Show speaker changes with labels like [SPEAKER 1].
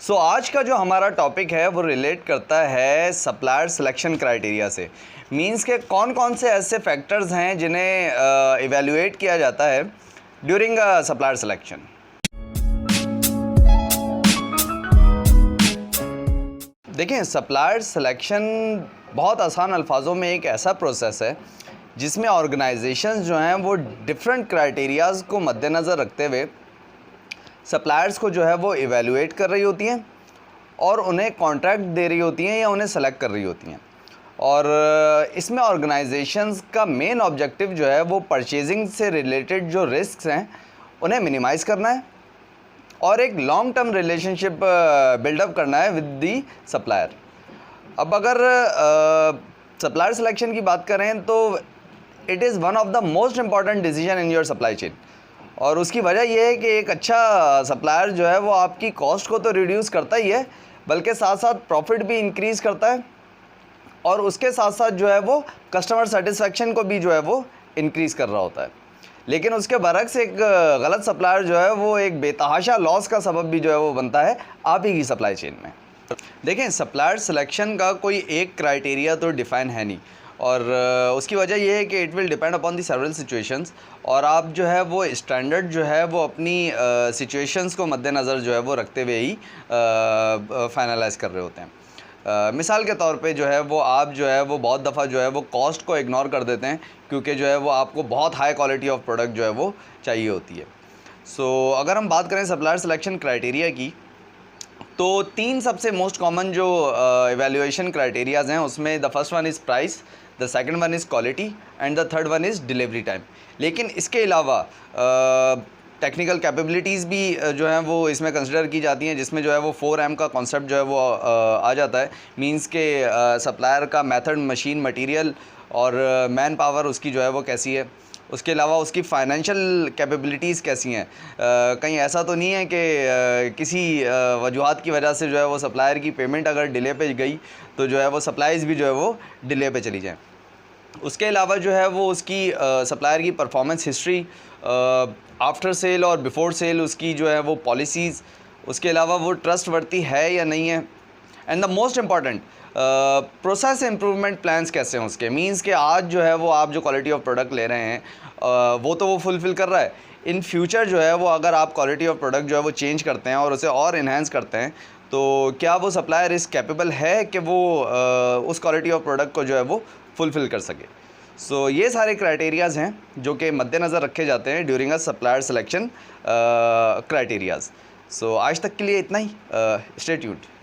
[SPEAKER 1] आज का जो हमारा टॉपिक है वो रिलेट करता है सप्लायर सिलेक्शन क्राइटेरिया से। मींस के कौन कौन से ऐसे फैक्टर्स हैं जिन्हें इवैल्यूएट किया जाता है ड्यूरिंग सप्लायर सिलेक्शन। देखें, सप्लायर सिलेक्शन बहुत आसान अल्फाजों में एक ऐसा प्रोसेस है जिसमें ऑर्गेनाइजेशंस जो हैं वो डिफरेंट क्राइटेरियाज़ को मद्देनज़र रखते हुए सप्लायर्स को जो है वो इवैल्यूएट कर रही होती हैं और उन्हें कॉन्ट्रैक्ट दे रही होती हैं या उन्हें सेलेक्ट कर रही होती हैं। और इसमें ऑर्गेनाइजेशंस का मेन ऑब्जेक्टिव जो है वो परचेजिंग से रिलेटेड जो रिस्क्स हैं उन्हें मिनिमाइज़ करना है और एक लॉन्ग टर्म रिलेशनशिप बिल्डअप करना है विद दी सप्लायर। अब अगर सप्लायर सिलेक्शन की बात करें तो it is one of the most important decision in your supply chain. और उसकी वजह यह है कि एक अच्छा सप्लायर जो है वो आपकी कॉस्ट को तो रिड्यूस करता ही है बल्कि साथ साथ प्रॉफिट भी इंक्रीज़ करता है और उसके साथ साथ जो है वो कस्टमर सेटिस्फेक्शन को भी जो है वो इंक्रीज़ कर रहा होता है। लेकिन उसके बरक्स एक गलत सप्लायर जो है वो एक बेतहाशा लॉस का सबब भी जो है वो बनता है आप ही की सप्लाई चेन में। देखें, सप्लायर सिलेक्शन का कोई एक क्राइटेरिया तो डिफ़ाइन है नहीं और उसकी वजह यह है कि it will depend upon the several situations और आप जो है वो स्टैंडर्ड जो है वो अपनी सिचुएशंस को मद्देनज़र जो है वो रखते हुए ही फाइनलाइज़ कर रहे होते हैं। मिसाल के तौर पे जो है वो आप जो है वो बहुत दफ़ा जो है वो कॉस्ट को इग्नोर कर देते हैं क्योंकि जो है वो आपको बहुत हाई क्वालिटी ऑफ प्रोडक्ट जो है वो चाहिए होती है। अगर हम बात करें सप्लायर सिलेक्शन क्राइटेरिया की तो तीन सबसे मोस्ट कॉमन जो इवैल्यूएशन क्राइटेरियाज़ हैं उसमें the first one is price, the second one is quality and the third one is delivery time. लेकिन इसके अलावा टेक्निकल कैपेबिलिटीज़ भी जो हैं वो इसमें कंसिडर की जाती हैं जिसमें जो है वो 4M का कॉन्सेप्ट जो है वो आ जाता है। मींस के सप्लायर का मेथड, मशीन, मटेरियल और मैन पावर उसकी जो है वो कैसी है। उसके अलावा उसकी फ़ाइनेंशियल कैपेबिलिटीज़ कैसी हैं। कहीं ऐसा तो नहीं है कि किसी वजूहात की वजह से जो है वो सप्लायर की पेमेंट अगर डिले पे गई तो जो है वो सप्लाईज़ भी जो है वो डिले पे चली जाएँ। उसके अलावा जो है वो उसकी सप्लायर की परफॉर्मेंस हिस्ट्री, आफ्टर सेल और बिफोर सेल उसकी जो है वो पॉलिसीज़, उसके अलावा वो ट्रस्टवर्दी है या नहीं है and the most important process improvement plans कैसे हैं उसके। मींस के आज जो है वो आप जो क्वालिटी ऑफ प्रोडक्ट ले रहे हैं वो तो वो फुलफ़िल कर रहा है। इन फ्यूचर जो है वो अगर आप क्वालिटी ऑफ प्रोडक्ट जो है वो चेंज करते हैं और उसे और इन्हेंस करते हैं तो क्या वो सप्लायर इस कैपेबल है कि वो उस क्वालिटी ऑफ प्रोडक्ट को जो है वो फुलफ़िल कर सके। ये सारे क्राइटेरियाज़ हैं जो कि मद्देनज़र रखे जाते हैं during a supplier selection criterias. आज तक के लिए इतना ही। Stay tuned.